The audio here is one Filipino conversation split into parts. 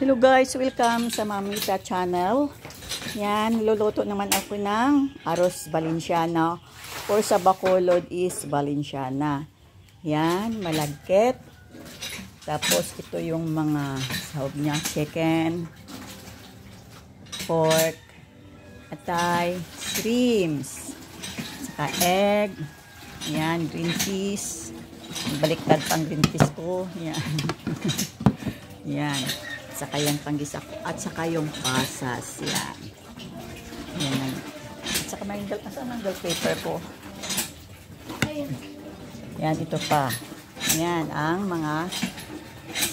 Hello guys, welcome sa Mamita channel. Yan, luluto naman ako ng arroz Valenciana or sa Bacolod is Valenciana. Yan, malagkit. Tapos ito yung mga sahog niya, chicken, pork, atay, shrimps, saka egg, yan, green cheese. Baliktad pang green cheese ko. Yan. Yan. Saka yung panggisa ko. At saka yung pasas. Yan. Yan. At saka may bell paper ko. Yan. Ito pa. Yan. Ang mga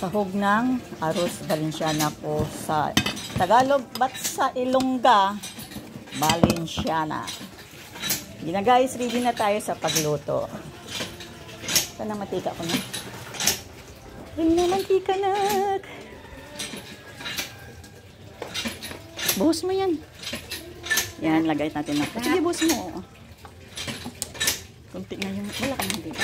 sahog ng arroz Valenciana po sa Tagalog. But sa Ilongga, Valenciana. Hindi na guys. Ready na tayo sa pagluto. Sana mantika ko na. Ring na mantika na. Buhos mo yan. Yan, lagay natin na. Sige, buhos mo. Kunti na yung... Wala ka naman dito.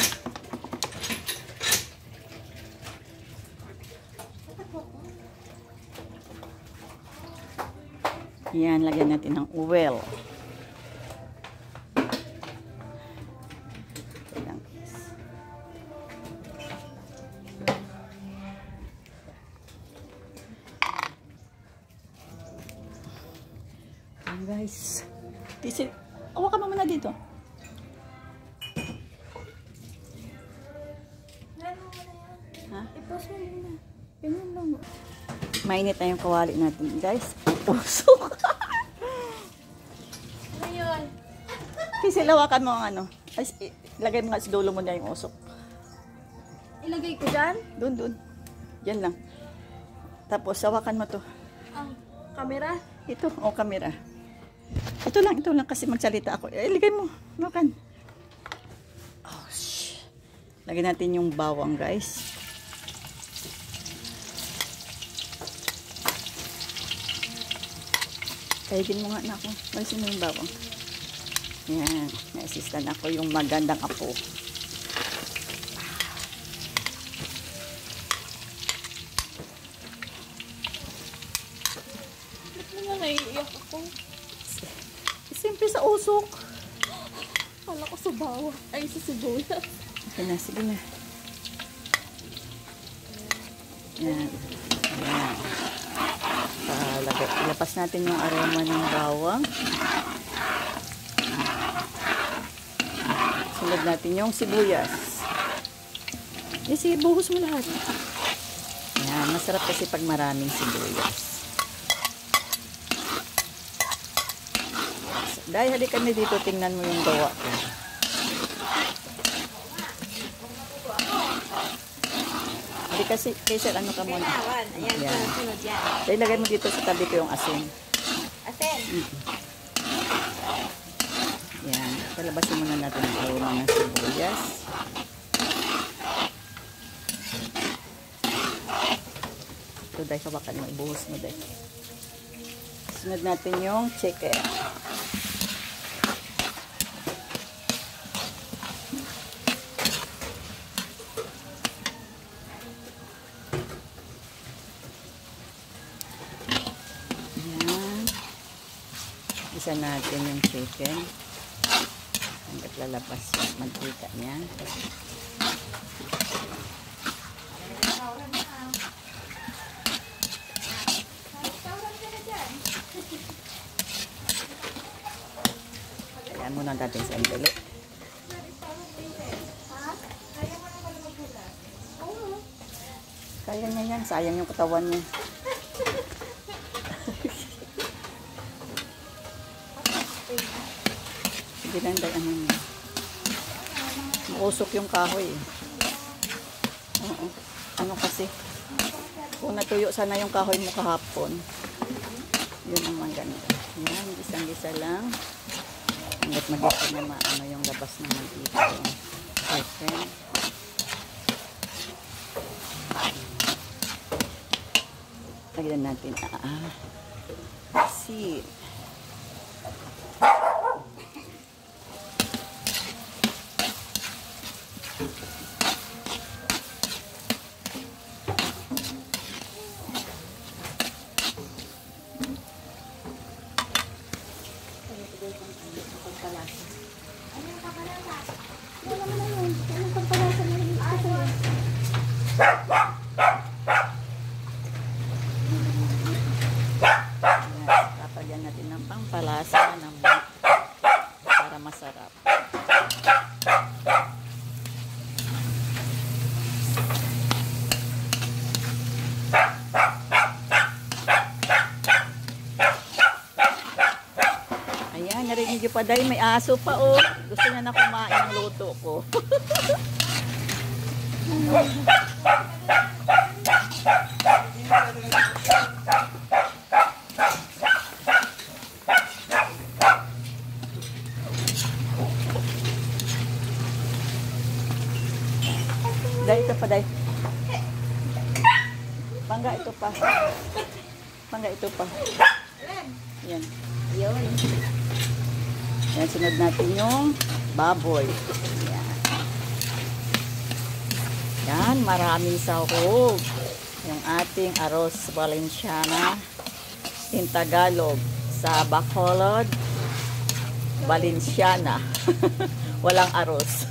Yan, lagyan natin ng oil. Guys, hawakan mo muna dito. Ha? I-post mo muna. Ganyan lang. Mainit na yung kawali natin, guys. Pusok. Ano yun? Kasi hawakan mo ang ano. Ay, ilagay mo nga sa dulo mo na yung usok. Ilagay ko dyan? Doon. Diyan lang. Tapos, hawakan mo to. Ang kamera? Ito, kamera. Ito lang kasi magsalita ako. Iligay mo. Makan. Oh, shh. Lagyan natin yung bawang, guys. Kaigin mo nga na ako. Malisin mo yung bawang. Yan. Na-assistan ako yung magandang apo. Ba't mo nga naiiyak ako? Siyempre sa usok. Kala ko sa bawang. Ay, sa sibuyas. Okay na, sige na. Yan. Yan. Ilapas natin yung aroma ng bawang. Sunod natin yung sibuyas. Sige, buhos mo lahat. Yan, masarap kasi pag maraming sibuyas. Dahil halika kami dito, tingnan mo yung gawa ko. Halika kasi ano ka muna. Ayan. Dahil lagay mo dito sa tabi ko yung asin. Asin? Yan. Palabasin muna natin ang aroma ng sibuyas. Ito dahil kawakan mo. Ibuhos mo dahil. Sunod natin yung chicken. Isa natin yung chicken hanggat lalabas yung mantika niya. Ayan muna natin sa endelo. Kaya niya yan, sayang yung katawan niya. Ginanday ano niya. Mausok yung kahoy eh. Oo. Ano kasi? Kung natuyo sana yung kahoy mo kahapon. Yun naman ganito. Yan, gisang-gisa lang. Hanggat mag-isa na maano yung labas ng mantika. Okay. Lagyan natin asin. Paday, may aso pa oh. Gusto niya na kumain ng luto ko. Day, ito pa, day. Pangga ito pa. Pangga ito pa. Yan. Yun. Yan, sunod natin yung baboy. Yan. Yan, maraming sahog. Yung ating arroz Valenciana in Tagalog sa Bacolod, Valenciana. Walang arroz.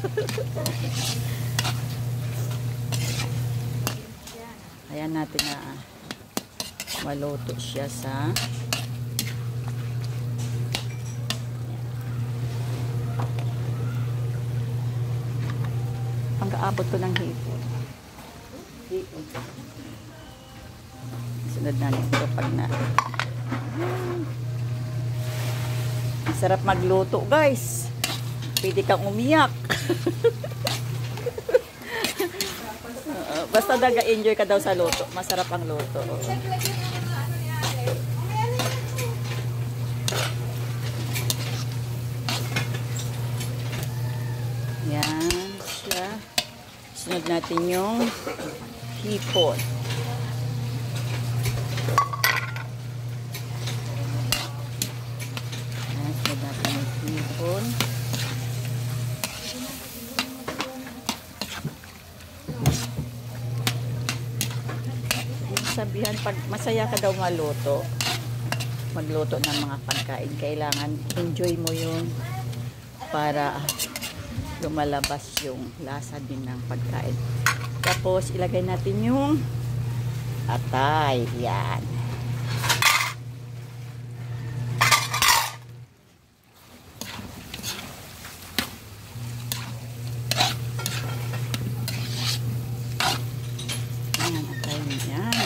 Ayan natin na maluto siya sa pang-aabot ko ng hipon. Sunod na nito pag na. Masarap magluto, guys. Pwede kang umiyak. Basta enjoy ka daw sa luto. Masarap ang luto. Yan siya. Sunod natin yung hipon. Yan, sunod natin yung hipon. Sabihan, pag masaya ka daw magluto ng mga pagkain, kailangan enjoy mo yun para lumalabas yung lasa din ng pagkain. Tapos ilagay natin yung atay. Yan.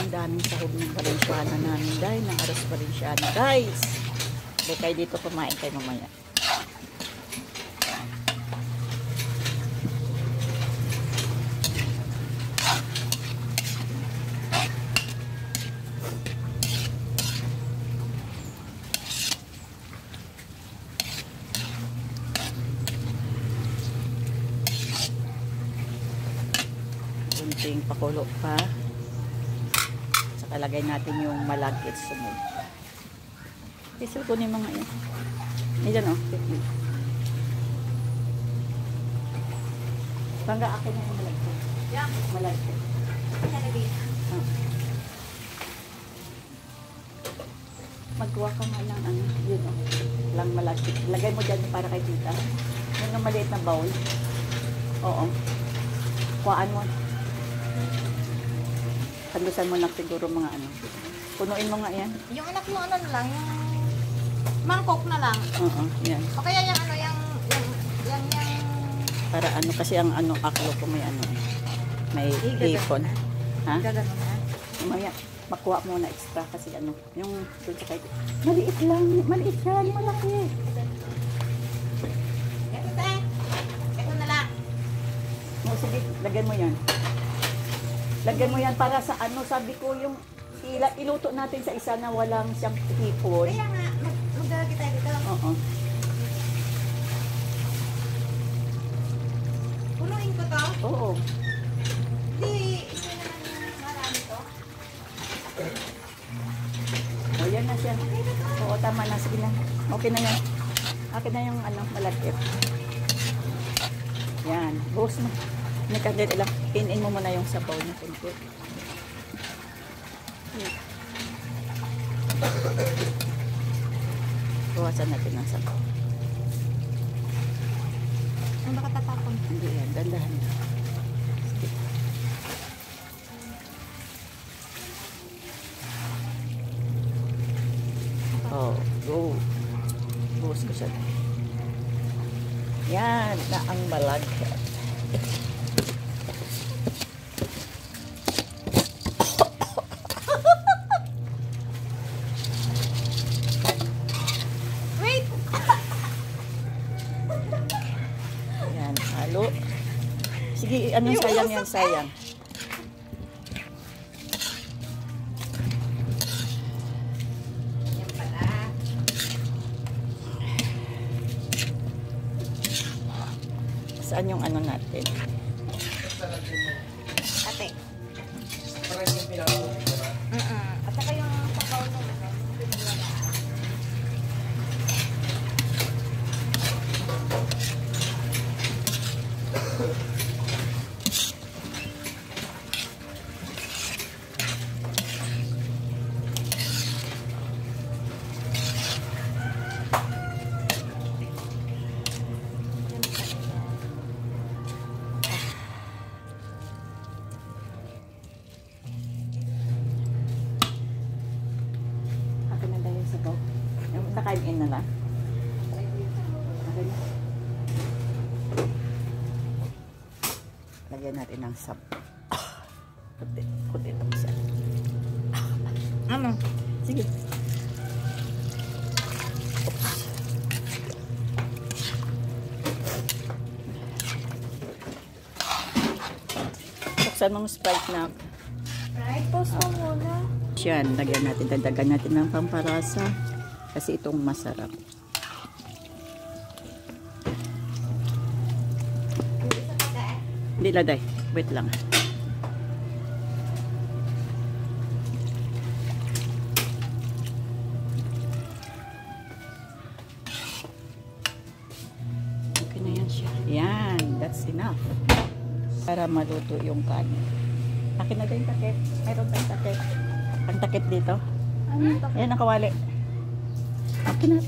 Daming sahog ng Valenciana namin, dahil ng arroz Valenciana, guys. Okay, kayo dito kumain kayo mamaya. Kunting pakulo pa. Talagay natin yung malagkit sunod. Isul ko ni mga yan. Ayan o. Bangga akin na yung malagkit. Malagkit. Magkuha ka nga ng ano. Yun o. Lang malagkit. Lagay mo dyan para kay tita. Yun yung maliit na bowl. Oo. Kuhaan mo. Pandusan mo lang siguro mga ano. Punuin mo nga yan. Yung anak mo ano na lang, yung mangkok na lang. Oo, yan. O kaya yung ano, yung para ano, kasi ang ano, aklo ko may ano, may hipon. Ha? gagano na. Maya, makuha mo na extra kasi ano, yung doon sa kahit, maliit lang, maliit yan, malaki. Ito na lang. O, sige, lagyan mo yan. Lagyan mo yan para sa ano, sabi ko yung iluto natin sa isa na walang siyang hipon. Kaya nga, magdalagi tayo dito. Oo. Punuin ko to? Oo. Hindi, isa naman marami to. O, yan na siya. Oo, tama na. Sige na. Okay na yan. Akin na yung ano, malagkit. Yan. Buhos mo. Nakadil lang. In mo muna yung sabaw na kunti. Bawasan natin ang sabaw. Ang baka tatapon. Hindi yan. Dandahan na. Sige. Oh, go. Buhos ko siya. Yan na ang malagkit. ano, sayang yan, sayang. Yan pala. Saan yung ano natin? Ate. At saka yung sabaw nung ano. Akin na dahil sabaw. Yung nakain na lang. Akin na. Lagyan natin ng sab. Puti itong isa. Ano? Sige. Buksan mong Sprite na. Right, post mo muna. Yan, lagyan natin, dagdagan natin ng pamparasa. Kasi itong masarap. Hindi laday. Wait lang. Okay na yan siya. Yan, that's enough. Para maluto yung kanin. Akin na din takip. Mayroon tayong takip. Ang takip dito. Ano ito? Ayan ang kawali. Akin na.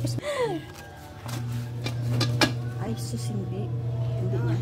Ay, sus, hindi. Hindi niya.